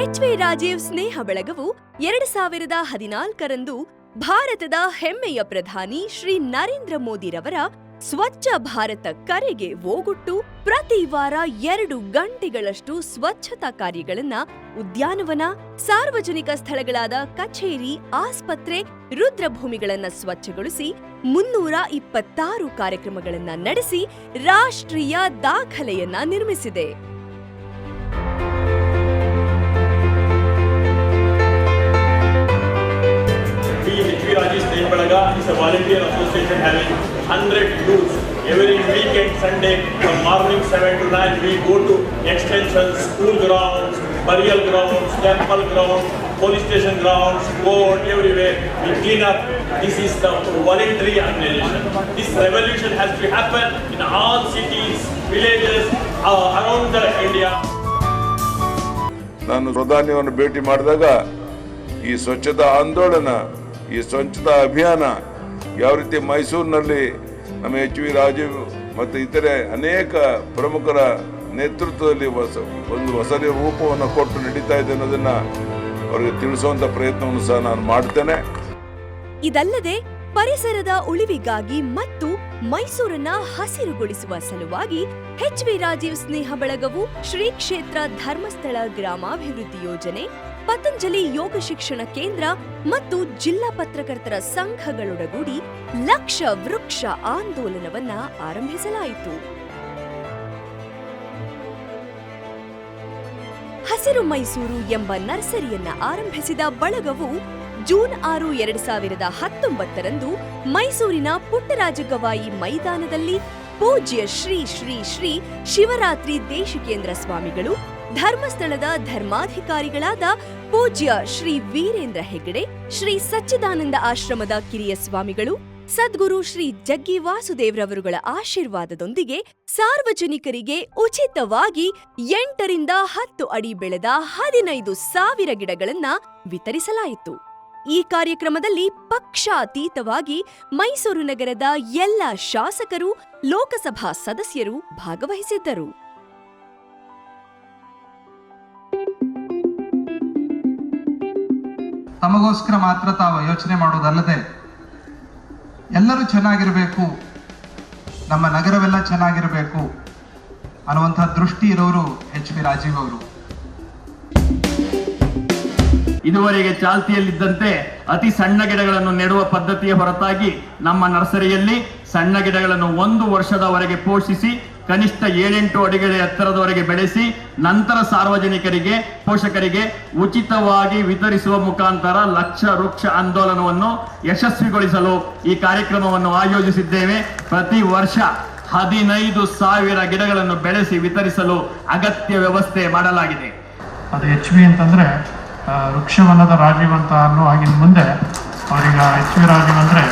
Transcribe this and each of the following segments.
ಎಚ್.ವಿ. ರಾಜೀವ್ ಸ್ನೇಹ ಬಳಗವು 2014ರಂದು ಭಾರತದ ಹೆಮ್ಮೆಯ ಪ್ರಧಾನಿ ಶ್ರೀ ನರೇಂದ್ರ ಮೋದಿರವರ ಸ್ವಚ್ಛ ಭಾರತ ಕರೆಗೆ ಓಗೊಟ್ಟು ಪ್ರತಿ ವಾರ 2 ಗಂಟೆಗಳಷ್ಟು ಸ್ವಚ್ಛತಾ ಕಾರ್ಯಗಳನ್ನ ಉದ್ಯಾನವನ, ಸಾರ್ವಜನಿಕ ಸ್ಥಳಗಳಾದ ಕಚೇರಿ, ಆಸ್ಪತ್ರೆ, ರುದ್ರಭೂಮಿಗಳನ್ನ ಸ್ವಚ್ಛಗೊಳಿಸಿ 326 ಕಾರ್ಯಕ್ರಮಗಳನ್ನ ನಡೆಸಿ ರಾಷ್ಟ್ರೀಯ ದಾಖಲೆಯನ್ನ ನಿರ್ಮಿಸಿದೆ. H.V. Rajeev Sneha Balaga is a volunteer association having 100 youths. Every weekend, Sunday, from morning 7 to 9, we go to extensions, school grounds, burial grounds, temple grounds, police station grounds, court, everywhere. We clean up. This is the voluntary organization. This revolution has to happen in all cities, villages, around the India. ನಾನು ಪ್ರಧಾನಿಯನ್ನು ಭೇಟಿ ಮಾಡಿದಾಗ ಈ ಸ್ವಚ್ಛತಾ ಆಂದೋಲನ, ಈ ಸ್ವಚ್ಛತಾ ಅಭಿಯಾನ ಯಾವ ರೀತಿ ಮೈಸೂರಿನಲ್ಲಿ ನಮ್ಮ ಎಚ್.ವಿ. ರಾಜೀವ್ ಮತ್ತು ಇತರೆ ಅನೇಕ ಪ್ರಮುಖರ ನೇತೃತ್ವದಲ್ಲಿ ಒಂದು ಹೊಸ ರೂಪವನ್ನು ಕೊಟ್ಟು ನಡೀತಾ ಇದೆ ಅನ್ನೋದನ್ನ ಅವರಿಗೆ ತಿಳಿಸುವಂತ ಪ್ರಯತ್ನವನ್ನು ಸಹ ನಾನು ಮಾಡ್ತೇನೆ. ಇದಲ್ಲದೆ ಪರಿಸರದ ಉಳಿವಿಗಾಗಿ ಮತ್ತು ಮೈಸೂರನ್ನ ಹಸಿರುಗೊಳಿಸುವ ಸಲುವಾಗಿ ಎಚ್.ವಿ. ರಾಜೀವ್ ಸ್ನೇಹ ಬಳಗವು ಶ್ರೀ ಕ್ಷೇತ್ರ ಧರ್ಮಸ್ಥಳ ಗ್ರಾಮಾಭಿವೃದ್ಧಿ ಯೋಜನೆ, ಪತಂಜಲಿ ಯೋಗ ಶಿಕ್ಷಣ ಕೇಂದ್ರ ಮತ್ತು ಜಿಲ್ಲಾ ಪತ್ರಕರ್ತರ ಸಂಘಗಳೊಡಗೂಡಿ ಲಕ್ಷ ವೃಕ್ಷ ಆಂದೋಲನವನ್ನ ಆರಂಭಿಸಲಾಯಿತು. ಹಸಿರು ಮೈಸೂರು ಎಂಬ ನರ್ಸರಿಯನ್ನ ಆರಂಭಿಸಿದ ಬಳಗವು ಜೂನ್ 6, 2019ರಂದು ಮೈಸೂರಿನ ಪುಟ್ಟರಾಜ ಗವಾಯಿ ಮೈದಾನದಲ್ಲಿ ಪೂಜ್ಯ ಶ್ರೀ ಶ್ರೀ ಶ್ರೀ ಶಿವರಾತ್ರಿ ದೇಶಿಕೇಂದ್ರ ಸ್ವಾಮಿಗಳು, ಧರ್ಮಸ್ಥಳದ ಧರ್ಮಾಧಿಕಾರಿಗಳಾದ ಪೂಜ್ಯ ಶ್ರೀ ವೀರೇಂದ್ರ ಹೆಗ್ಗಡೆ, ಶ್ರೀ ಸಚ್ಚಿದಾನಂದ ಆಶ್ರಮದ ಕಿರಿಯ ಸ್ವಾಮಿಗಳು, ಸದ್ಗುರು ಶ್ರೀ ಜಗ್ಗಿ ವಾಸುದೇವ್ರವರುಗಳ ಆಶೀರ್ವಾದದೊಂದಿಗೆ ಸಾರ್ವಜನಿಕರಿಗೆ ಉಚಿತವಾಗಿ 8 ರಿಂದ 10 ಅಡಿ ಬೆಳೆದ 15,000 ಗಿಡಗಳನ್ನ ವಿತರಿಸಲಾಯಿತು. ಈ ಕಾರ್ಯಕ್ರಮದಲ್ಲಿ ಪಕ್ಷಾತೀತವಾಗಿ ಮೈಸೂರು ನಗರದ ಎಲ್ಲ ಶಾಸಕರು, ಲೋಕಸಭಾ ಸದಸ್ಯರು ಭಾಗವಹಿಸಿದ್ದರು. ತಮಗೋಸ್ಕರ ಮಾತ್ರ ತಾವು ಯೋಚನೆ ಮಾಡೋದಲ್ಲದೆ ಎಲ್ಲರೂ ಚೆನ್ನಾಗಿರಬೇಕು, ನಮ್ಮ ನಗರವೆಲ್ಲ ಚೆನ್ನಾಗಿರಬೇಕು ಅನ್ನುವಂಥ ದೃಷ್ಟಿ ಇರೋರು ಎಚ್.ವಿ. ರಾಜೀವ್ ಅವರು. ಇದುವರೆಗೆ ಚಾಲ್ತಿಯಲ್ಲಿದ್ದಂತೆ ಅತಿ ಸಣ್ಣ ಗಿಡಗಳನ್ನು ನೆಡುವ ಪದ್ಧತಿಯ ಹೊರತಾಗಿ ನಮ್ಮ ನರ್ಸರಿಯಲ್ಲಿ ಸಣ್ಣ ಗಿಡಗಳನ್ನು 1 ವರ್ಷದವರೆಗೆ ಪೋಷಿಸಿ ಕನಿಷ್ಠ 7-8 ಅಡಿಗಳ ಎತ್ತರದವರೆಗೆ ಬೆಳೆಸಿ ನಂತರ ಸಾರ್ವಜನಿಕರಿಗೆ, ಪೋಷಕರಿಗೆ ಉಚಿತವಾಗಿ ವಿತರಿಸುವ ಮುಖಾಂತರ ಲಕ್ಷ ವೃಕ್ಷ ಆಂದೋಲನವನ್ನು ಯಶಸ್ವಿಗೊಳಿಸಲು ಈ ಕಾರ್ಯಕ್ರಮವನ್ನು ಆಯೋಜಿಸಿದ್ದೇವೆ. ಪ್ರತಿ ವರ್ಷ 15,000 ಗಿಡಗಳನ್ನು ಬೆಳೆಸಿ ವಿತರಿಸಲು ಅಗತ್ಯ ವ್ಯವಸ್ಥೆ ಮಾಡಲಾಗಿದೆ. ಅದು ಎಚ್.ವಿ. ಅಂತಂದ್ರೆ ವೃಕ್ಷವನದ ರಾಜೀವ್ ಅಂತ ಅನ್ನೋ ಆಗಿನ ಮುಂದೆ ಅವರೀಗ ಎಚ್.ವಿ. ರಾಜೀವ್ ಅಂದರೆ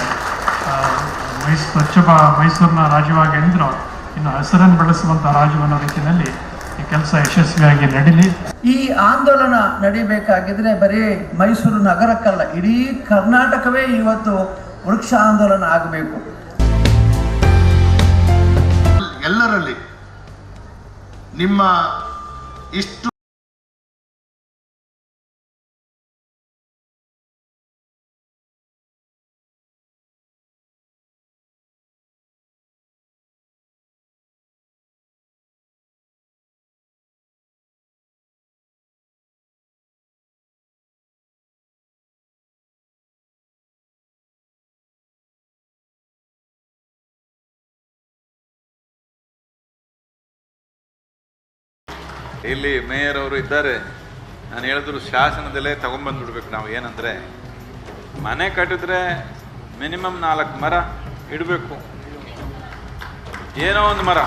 ಮೈಸೂರಿನ ರಾಜೀವಾಗಿ ಅಂದ್ರು, ಇನ್ನು ಹೆಸರನ್ನು ಬೆಳೆಸುವಂಥ ರಾಜೀವ್ ಅನ್ನೋ ರೀತಿಯಲ್ಲಿ ಈ ಕೆಲಸ ಯಶಸ್ವಿಯಾಗಿ ನಡೀಲಿ. ಈ ಆಂದೋಲನ ನಡೀಬೇಕಾಗಿದ್ರೆ ಬರೀ ಮೈಸೂರು ನಗರಕ್ಕಲ್ಲ, ಇಡೀ ಕರ್ನಾಟಕವೇ ಇವತ್ತು ವೃಕ್ಷ ಆಂದೋಲನ ಆಗಬೇಕು. ಎಲ್ಲರಲ್ಲಿ ನಿಮ್ಮ ಇಷ್ಟು ಇಲ್ಲಿ ಮೇಯರ್ ಅವರು ಇದ್ದಾರೆ. ನಾನು ಹೇಳಿದ್ರು ಶಾಸನದಲ್ಲೇ ತಗೊಂಡ್ಬಂದ್ಬಿಡ್ಬೇಕು ನಾವು. ಏನಂದರೆ ಮನೆ ಕಟ್ಟಿದ್ರೆ ಮಿನಿಮಮ್ 4 ಮರ ಇಡಬೇಕು, ಏನೋ ಒಂದು ಮರ.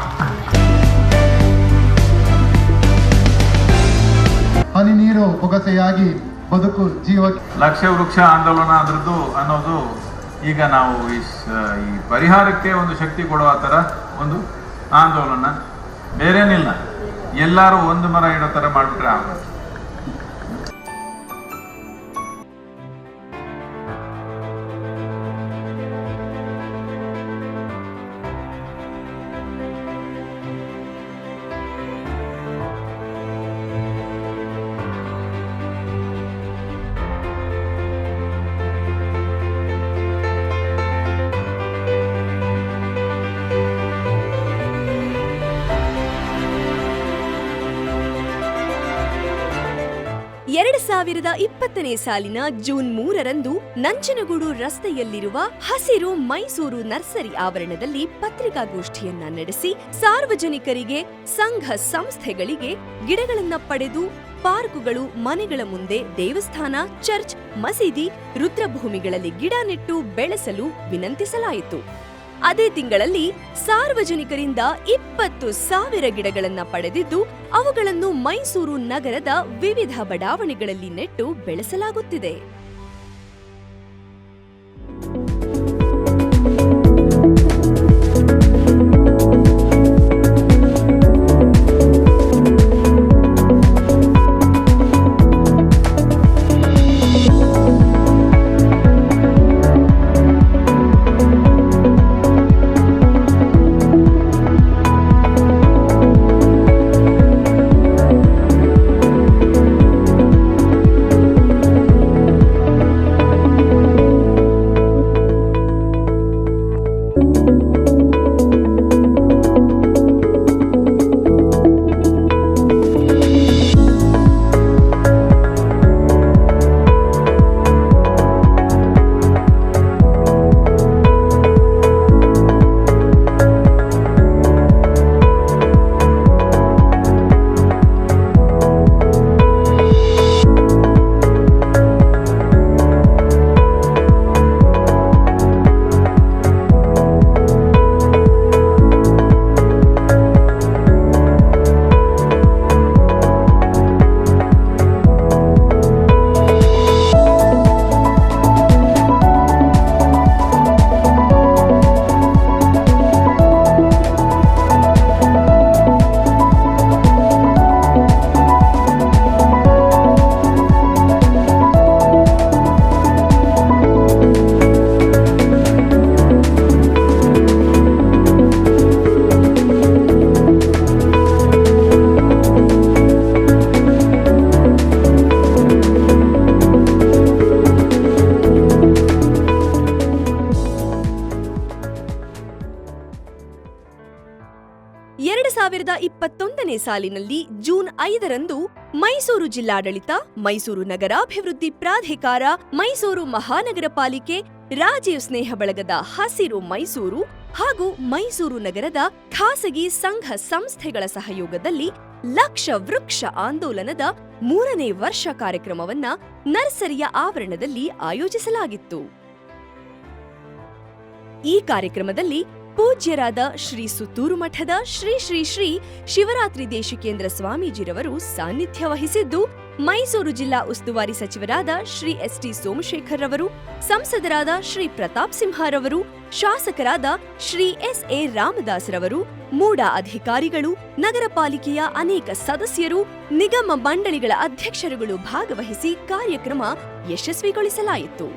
ಹನಿ ನೀರು ಬೊಗಸೆಯಾಗಿ ಬದುಕು ಜೀವ. ಲಕ್ಷ ವೃಕ್ಷ ಆಂದೋಲನ ಅದರದ್ದು ಅನ್ನೋದು ಈಗ ನಾವು ಈ ಪರಿಹಾರಕ್ಕೆ ಒಂದು ಶಕ್ತಿ ಕೊಡುವ ಥರ ಒಂದು ಆಂದೋಲನ, ಬೇರೇನಿಲ್ಲ. ಎಲ್ಲರೂ 1 ಮರ ಇಡೋ ಥರ ಮಾಡಿಬಿಟ್ರೆ ಆಗುತ್ತೆ. 2020ನೇ ಸಾಲಿನ ಜೂನ್ 3ರಂದು ನಂಜನಗೂಡು ರಸ್ತೆಯಲ್ಲಿರುವ ಹಸಿರು ಮೈಸೂರು ನರ್ಸರಿ ಆವರಣದಲ್ಲಿ ಪತ್ರಿಕಾಗೋಷ್ಠಿಯನ್ನ ನಡೆಸಿ ಸಾರ್ವಜನಿಕರಿಗೆ, ಸಂಘ ಸಂಸ್ಥೆಗಳಿಗೆ ಗಿಡಗಳನ್ನ ಪಡೆದು ಪಾರ್ಕುಗಳು, ಮನೆಗಳ ಮುಂದೆ, ದೇವಸ್ಥಾನ, ಚರ್ಚ್, ಮಸೀದಿ, ರುದ್ರಭೂಮಿಗಳಲ್ಲಿ ಗಿಡ ನೆಟ್ಟು ಬೆಳೆಸಲು ವಿನಂತಿಸಲಾಯಿತು. ಅದೇ ತಿಂಗಳಲ್ಲಿ ಸಾರ್ವಜನಿಕರಿಂದ 20,000 ಗಿಡಗಳನ್ನ ಪಡೆದಿದ್ದು ಅವುಗಳನ್ನು ಮೈಸೂರು ನಗರದ ವಿವಿಧ ಬಡಾವಣೆಗಳಲ್ಲಿ ನೆಟ್ಟು ಬೆಳೆಸಲಾಗುತ್ತಿದೆ. ಸಾಲಿನಲ್ಲಿ ಜೂನ್ 5ರಂದು ಮೈಸೂರು ಜಿಲ್ಲಾಡಳಿತ, ಮೈಸೂರು ನಗರಾಭಿವೃದ್ಧಿ ಪ್ರಾಧಿಕಾರ, ಮೈಸೂರು ಮಹಾನಗರ ಪಾಲಿಕೆ, ರಾಜೀವ್ ಸ್ನೇಹ ಬಳಗದ ಹಸಿರು ಮೈಸೂರು ಹಾಗೂ ಮೈಸೂರು ನಗರದ ಖಾಸಗಿ ಸಂಘ ಸಂಸ್ಥೆಗಳ ಸಹಯೋಗದಲ್ಲಿ ಲಕ್ಷ ವೃಕ್ಷ ಆಂದೋಲನದ 3ನೇ ವರ್ಷ ಕಾರ್ಯಕ್ರಮವನ್ನ ನರ್ಸರಿಯ ಆವರಣದಲ್ಲಿ ಆಯೋಜಿಸಲಾಗಿತ್ತು. ಈ ಕಾರ್ಯಕ್ರಮದಲ್ಲಿ ಪೂಜ್ಯರಾದ ಶ್ರೀ ಸುತ್ತೂರು ಮಠದ ಶ್ರೀ ಶ್ರೀ ಶ್ರೀ ಶಿವರಾತ್ರಿ ದೇಶಿಕೇಂದ್ರ ಸ್ವಾಮೀಜಿರವರು ಸಾನ್ನಿಧ್ಯ ವಹಿಸಿದ್ದು, ಮೈಸೂರು ಜಿಲ್ಲಾ ಉಸ್ತುವಾರಿ ಸಚಿವರಾದ ಶ್ರೀ ಎಸ್.ಟಿ. ಸೋಮಶೇಖರ್ ರವರು, ಸಂಸದರಾದ ಶ್ರೀ ಪ್ರತಾಪ್ ಸಿಂಹರವರು, ಶಾಸಕರಾದ ಶ್ರೀ ಎಸ್.ಎ. ರಾಮದಾಸರವರು, ಮೂಡಾ ಅಧಿಕಾರಿಗಳು, ನಗರ ಪಾಲಿಕೆಯ ಅನೇಕ ಸದಸ್ಯರು, ನಿಗಮ ಮಂಡಳಿಗಳ ಅಧ್ಯಕ್ಷರುಗಳು ಭಾಗವಹಿಸಿ ಕಾರ್ಯಕ್ರಮ ಯಶಸ್ವಿಗೊಳಿಸಲಾಯಿತು.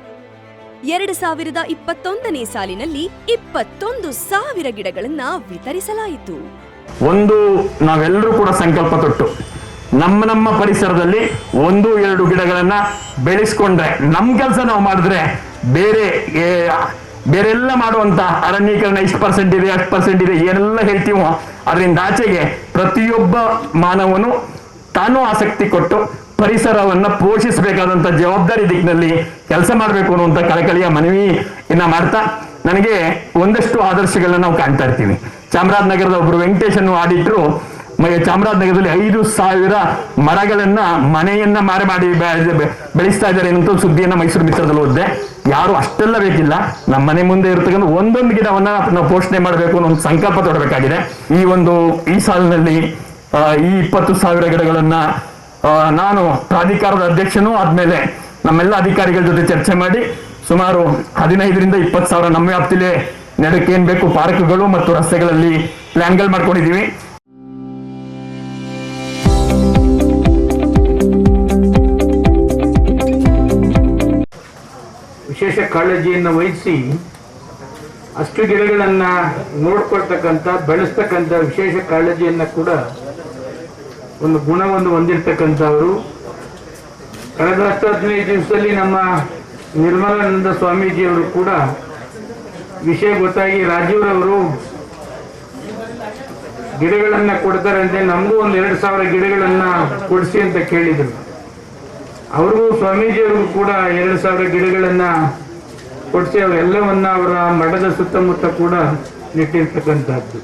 2021ನೇ ಸಾಲಿನಲ್ಲಿ 21,000 ಗಿಡಗಳನ್ನ ವಿತರಿಸಲಾಯಿತು. ಒಂದು ನಾವೆಲ್ಲರೂ ಕೂಡ ಸಂಕಲ್ಪ ತೊಟ್ಟು ನಮ್ಮ ಪರಿಸರದಲ್ಲಿ 1-2 ಗಿಡಗಳನ್ನ ಬೆಳೆಸ್ಕೊಂಡ್ರೆ, ನಮ್ಮ ಕೆಲಸ ನಾವು ಮಾಡಿದ್ರೆ ಬೇರೆಲ್ಲ ಮಾಡುವಂತ ಅರಣ್ಯೀಕರಣ ಇಷ್ಟು % ಇದೆ, ಅಷ್ಟು % ಇದೆ, ಏನೆಲ್ಲ ಹೇಳ್ತೀವೋ ಅದರಿಂದ ಆಚೆಗೆ ಪ್ರತಿಯೊಬ್ಬ ಮಾನವನು ತಾನು ಆಸಕ್ತಿ ಕೊಟ್ಟು ಪರಿಸರವನ್ನ ಪೋಷಿಸಬೇಕಾದಂತ ಜವಾಬ್ದಾರಿ ದಿಕ್ಕಿನಲ್ಲಿ ಕೆಲಸ ಮಾಡಬೇಕು ಅನ್ನುವಂತ ಕಳಕಳಿಯ ಮನವಿಯನ್ನ ಮಾಡ್ತಾ, ನನಗೆ ಒಂದಷ್ಟು ಆದರ್ಶಗಳನ್ನ ನಾವು ಕಾಣ್ತಾ ಇರ್ತೀವಿ. ಚಾಮರಾಜನಗರದ ಒಬ್ರು ವೆಂಕಟೇಶನ್ ಆಡಿಟ್ರು ಚಾಮರಾಜನಗರದಲ್ಲಿ 5,000 ಮರಗಳನ್ನ ಮನೆಯನ್ನ ಮಾಡಿ ಬೆಳೆಸ್ತಾ ಇದ್ದಾರೆ ಅನ್ನೋ ಸುದ್ದಿಯನ್ನ ಮೈಸೂರು ಮಿತ್ರದಲ್ಲಿ ಓದಿದೆ. ಯಾರು ಅಷ್ಟೆಲ್ಲ ಬೇಕಿಲ್ಲ, ನಮ್ಮ ಮನೆ ಮುಂದೆ ಇರ್ತಕ್ಕಂಥ ಒಂದೊಂದು ಗಿಡವನ್ನ ನಾವು ಪೋಷಣೆ ಮಾಡಬೇಕು ಅನ್ನೋ ಒಂದು ಸಂಕಲ್ಪ ತೊಡಬೇಕಾಗಿದೆ. ಈ ಸಾಲಿನಲ್ಲಿ ಈ 20,000 ಗಿಡಗಳನ್ನ ನಾನು ಪ್ರಾಧಿಕಾರದ ಅಧ್ಯಕ್ಷನೂ ಆದ್ಮೇಲೆ ನಮ್ಮೆಲ್ಲ ಅಧಿಕಾರಿಗಳ ಜೊತೆ ಚರ್ಚೆ ಮಾಡಿ ಸುಮಾರು 15,000 - 20,000 ನಮ್ಮ ವ್ಯಾಪ್ತಿಲೇ ನೆಡಕ್ಕೆ ಏನ್ ಬೇಕು ಪಾರ್ಕ್ಗಳು ಮತ್ತು ರಸ್ತೆಗಳಲ್ಲಿ ಪ್ಲಾನ್ಗಳು ಮಾಡ್ಕೊಂಡಿದೀವಿ. ವಿಶೇಷ ಕಾಳಜಿಯನ್ನು ವಹಿಸಿ ಅಷ್ಟು ಗಿಡಗಳನ್ನ ನೋಡ್ಕೊಳ್ತಕ್ಕಂಥ, ಬೆಳೆಸ್ತಕ್ಕಂಥ ವಿಶೇಷ ಕಾಳಜಿಯನ್ನ ಕೂಡ ಒಂದು ಗುಣವನ್ನು ಹೊಂದಿರತಕ್ಕಂಥವರು. ಕಳೆದ 10-15 ದಿವಸದಲ್ಲಿ ನಮ್ಮ ನಿರ್ಮಲಾನಂದ ಸ್ವಾಮೀಜಿಯವರು ಕೂಡ ವಿಷಯ ಗೊತ್ತಾಗಿ ರಾಜೀವ್ರವರು ಗಿಡಗಳನ್ನ ಕೊಡ್ತಾರೆ ಅಂತೆ, ನಮಗೂ ಒಂದು 2,000 ಗಿಡಗಳನ್ನ ಕೊಡಿಸಿ ಅಂತ ಕೇಳಿದರು. ಅವ್ರಿಗೂ ಸ್ವಾಮೀಜಿಯವ್ರಿಗೂ ಕೂಡ 2,000 ಗಿಡಗಳನ್ನು ಕೊಡಿಸಿ ಅವೆಲ್ಲವನ್ನ ಅವರ ಮಠದ ಸುತ್ತಮುತ್ತ ಕೂಡ ನೆಟ್ಟಿರ್ತಕ್ಕಂಥದ್ದು.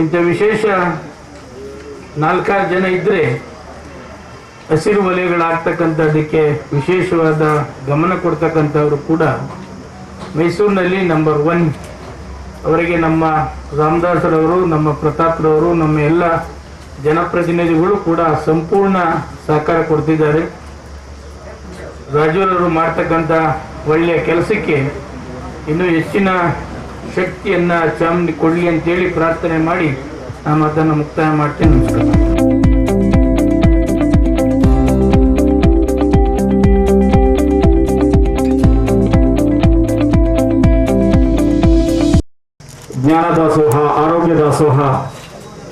ಇಂಥ ವಿಶೇಷ 4-6 ಜನ ಇದ್ದರೆ ಹಸಿರು ವಲಯಗಳಾಗ್ತಕ್ಕಂಥದ್ದಕ್ಕೆ ವಿಶೇಷವಾದ ಗಮನ ಕೊಡ್ತಕ್ಕಂಥವರು ಕೂಡ ಮೈಸೂರಿನಲ್ಲಿ ನಂಬರ್ 1. ಅವರಿಗೆ ನಮ್ಮ ರಾಮದಾಸರವರು, ನಮ್ಮ ಪ್ರತಾಪ್ರವರು, ನಮ್ಮ ಎಲ್ಲ ಜನಪ್ರತಿನಿಧಿಗಳು ಕೂಡ ಸಂಪೂರ್ಣ ಸಹಕಾರ ಕೊಡ್ತಿದ್ದಾರೆ. ರಾಜೂರವರು ಮಾಡ್ತಕ್ಕಂಥ ಒಳ್ಳೆಯ ಕೆಲಸಕ್ಕೆ ಇನ್ನೂ ಹೆಚ್ಚಿನ ಶಕ್ತಿಯನ್ನು ಚಾಮುಂಡಿ ಕೊಡಲಿ ಅಂತೇಳಿ ಪ್ರಾರ್ಥನೆ ಮಾಡಿ ನಾನು ಅದನ್ನು ಮುಕ್ತಾಯ ಮಾಡ್ತೇನೆ. ನಮಸ್ಕಾರ. ಜ್ಞಾನ ದಾಸೋಹ, ಆರೋಗ್ಯ ದಾಸೋಹ,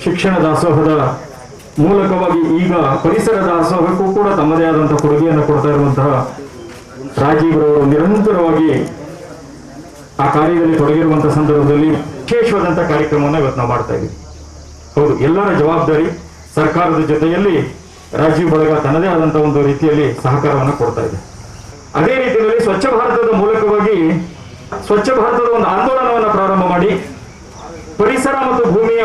ಶಿಕ್ಷಣ ದಾಸೋಹದ ಮೂಲಕವಾಗಿ ಈಗ ಪರಿಸರ ದಾಸೋಹಕ್ಕೂ ಕೂಡ ತಮ್ಮದೇ ಆದಂತಹ ಕೊಡುಗೆಯನ್ನು ಕೊಡ್ತಾ ಇರುವಂತಹ ರಾಜೀವ್ರವರು ನಿರಂತರವಾಗಿ ಆ ಕಾರ್ಯದಲ್ಲಿ ತೊಡಗಿರುವಂತಹ ಸಂದರ್ಭದಲ್ಲಿ ವಿಶೇಷವಾದಂತಹ ಕಾರ್ಯಕ್ರಮವನ್ನು ಇವತ್ತು ನಾವು ಮಾಡ್ತಾ ಇದ್ದೀವಿ. ಹೌದು, ಎಲ್ಲರ ಜವಾಬ್ದಾರಿ ಸರ್ಕಾರದ ಜೊತೆಯಲ್ಲಿ ರಾಜೀವ್ ಬಳಗ ತನ್ನದೇ ಆದಂತಹ ಒಂದು ರೀತಿಯಲ್ಲಿ ಸಹಕಾರವನ್ನು ಕೊಡ್ತಾ ಇದೆ. ಅದೇ ರೀತಿಯಲ್ಲಿ ಸ್ವಚ್ಛ ಭಾರತದ ಮೂಲಕವಾಗಿ ಸ್ವಚ್ಛ ಭಾರತದ ಒಂದು ಆಂದೋಲನವನ್ನು ಪ್ರಾರಂಭ ಮಾಡಿ ಪರಿಸರ ಮತ್ತು ಭೂಮಿಯ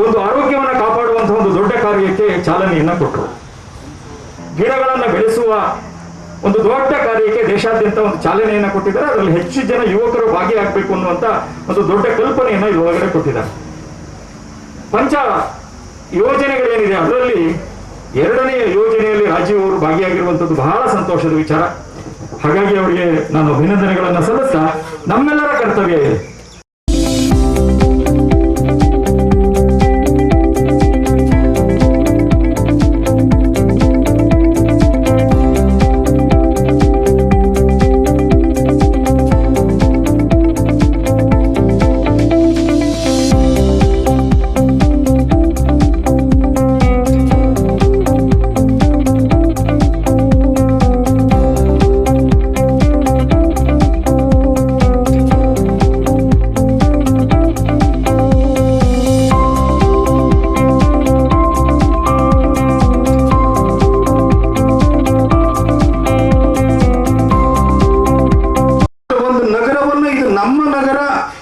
ಒಂದು ಆರೋಗ್ಯವನ್ನು ಕಾಪಾಡುವಂತಹ ಒಂದು ದೊಡ್ಡ ಕಾರ್ಯಕ್ಕೆ ಚಾಲನೆಯನ್ನ ಕೊಟ್ಟರು. ಗಿಡಗಳನ್ನು ಬೆಳೆಸುವ ಒಂದು ದೊಡ್ಡ ಕಾರ್ಯಕ್ಕೆ ದೇಶಾದ್ಯಂತ ಒಂದು ಚಾಲನೆಯನ್ನ ಕೊಟ್ಟಿದ್ದಾರೆ. ಅದರಲ್ಲಿ ಹೆಚ್ಚು ಜನ ಯುವಕರು ಭಾಗಿಯಾಗಬೇಕು ಅನ್ನುವಂತ ಒಂದು ದೊಡ್ಡ ಕಲ್ಪನೆಯನ್ನ ಇದರೊಳಗಡೆ ಕೊಟ್ಟಿದ್ದಾರೆ. ಪಂಚ ಯೋಜನೆಗಳೇನಿದೆ ಅದರಲ್ಲಿ 2ನೇ ಯೋಜನೆಯಲ್ಲಿ ರಾಜೀವ್ ಅವರು ಭಾಗಿಯಾಗಿರುವಂತದ್ದು ಬಹಳ ಸಂತೋಷದ ವಿಚಾರ. ಹಾಗಾಗಿ ಅವರಿಗೆ ನಾನು ಅಭಿನಂದನೆಗಳನ್ನು ಸಲ್ಲಿಸ್ತಾ ನಮ್ಮೆಲ್ಲರ ಕರ್ತವ್ಯ ಇದೆ.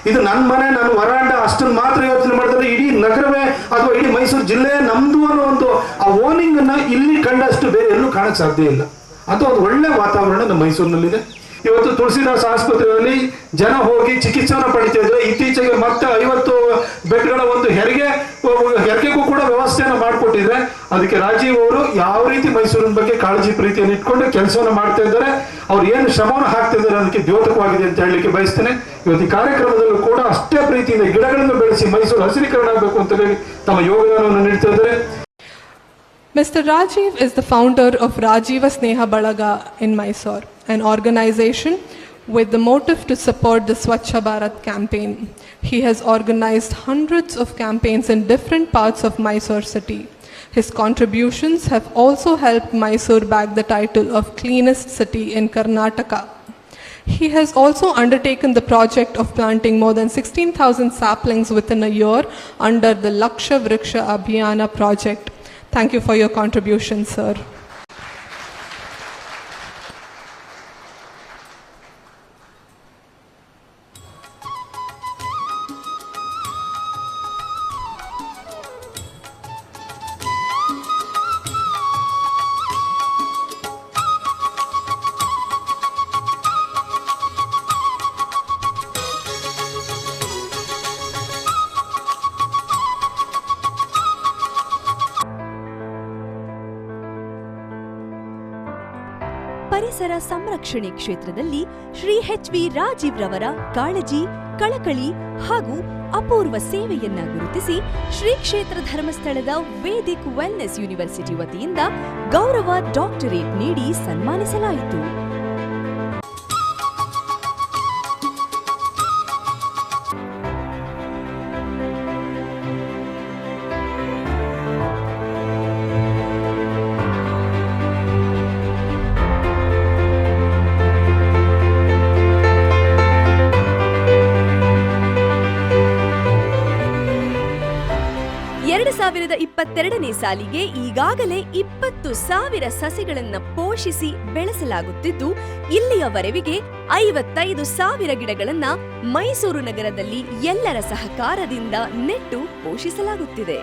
ಇದು ನನ್ನ ಮನೆ, ನನ್ನ ವರಾಂಡ ಅಷ್ಟನ್ನು ಮಾತ್ರ ಯೋಚನೆ ಮಾಡಿದ್ರೆ ಇಡೀ ನಗರವೇ ಅಥವಾ ಇಡೀ ಮೈಸೂರು ಜಿಲ್ಲೆ ನಮ್ದು ಅನ್ನೋ ಒಂದು ಆ ಓನಿಂಗ್ ಅನ್ನ ಇಲ್ಲಿ ಕಂಡಷ್ಟು ಬೇರೆ ಎಲ್ಲೂ ಕಾಣಕ್ ಸಾಧ್ಯ ಇಲ್ಲ. ಅದು ಒಂದು ಒಳ್ಳೆ ವಾತಾವರಣ ನಮ್ಮ ಮೈಸೂರಿನಲ್ಲಿದೆ. ಇವತ್ತು ತುಳಸಿದಾಸ್ ಆಸ್ಪತ್ರೆಯಲ್ಲಿ ಜನ ಹೋಗಿ ಚಿಕಿತ್ಸೆಯನ್ನು ಪಡಿತಾ ಇದ್ರೆ ಇತ್ತೀಚೆಗೆ ಮತ್ತೆ 50 ಬೆಡ್ಗಳ ಒಂದು ಹೆರಿಗೆಗೂ ಕೂಡ ವ್ಯವಸ್ಥೆಯನ್ನು ಮಾಡಿಕೊಟ್ಟಿದ್ರೆ ಅದಕ್ಕೆ ರಾಜೀವ್ ಅವರು ಯಾವ ರೀತಿ ಮೈಸೂರಿನ ಬಗ್ಗೆ ಕಾಳಜಿ ಪ್ರೀತಿಯನ್ನು ಇಟ್ಕೊಂಡು ಕೆಲಸವನ್ನು ಮಾಡ್ತಾ ಇದ್ದಾರೆ, ಅವ್ರು ಏನು ಶ್ರಮವನ್ನು ಹಾಕ್ತಾ ಇದ್ದಾರೆ ಅದಕ್ಕೆ ದ್ಯೋತಕವಾಗಿದೆ ಅಂತ ಹೇಳಲಿಕ್ಕೆ ಬಯಸ್ತೇನೆ. ಇವತ್ತು ಈ ಕಾರ್ಯಕ್ರಮದಲ್ಲೂ ಕೂಡ ಅಷ್ಟೇ ಪ್ರೀತಿಯಿಂದ ಗಿಡಗಳನ್ನು ಬೆಳೆಸಿ ಮೈಸೂರು ಹಸಿರೀಕರಣ ಆಗಬೇಕು ಅಂತ ಹೇಳಿ ತಮ್ಮ ಯೋಗದಾನವನ್ನು ನೀಡ್ತಾ ಇದ್ದಾರೆ. Mr. Rajiv is the founder of Rajiva Sneha Balaga in Mysore, an organization with the motive to support the Swachh Bharat campaign. He has organized hundreds of campaigns in different parts of Mysore city. His contributions have also helped Mysore bag the title of cleanest city in Karnataka. He has also undertaken the project of planting more than 16,000 saplings within a year under the Laksha Vriksha Abhiyana project. Thank you for your contribution, sir. ಪರಿಸರ ಸಂರಕ್ಷಣೆ ಕ್ಷೇತ್ರದಲ್ಲಿ ಶ್ರೀ ಎಚ್.ವಿ. ರಾಜೀವ್ ರವರ ಕಾಳಜಿ, ಕಳಕಳಿ ಹಾಗೂ ಅಪೂರ್ವ ಸೇವೆಯನ್ನ ಗುರುತಿಸಿ ಶ್ರೀ ಕ್ಷೇತ್ರ ಧರ್ಮಸ್ಥಳದ ವೇದಿಕ್ ವೆಲ್ನೆಸ್ ಯೂನಿವರ್ಸಿಟಿ ವತಿಯಿಂದ ಗೌರವ ಡಾಕ್ಟರೇಟ್ ನೀಡಿ ಸನ್ಮಾನಿಸಲಾಯಿತು. 2022ನೇ ಸಾಲಿಗೆ ಈಗಾಗಲೇ 20,000 ಸಸಿಗಳನ್ನ ಪೋಷಿಸಿ ಬೆಳೆಸಲಾಗುತ್ತಿದ್ದು, ಇಲ್ಲಿಯವರೆವಿಗೆ 55,000 ಗಿಡಗಳನ್ನ ಮೈಸೂರು ನಗರದಲ್ಲಿ ಎಲ್ಲರ ಸಹಕಾರದಿಂದ ನೆಟ್ಟು ಪೋಷಿಸಲಾಗುತ್ತಿದೆ.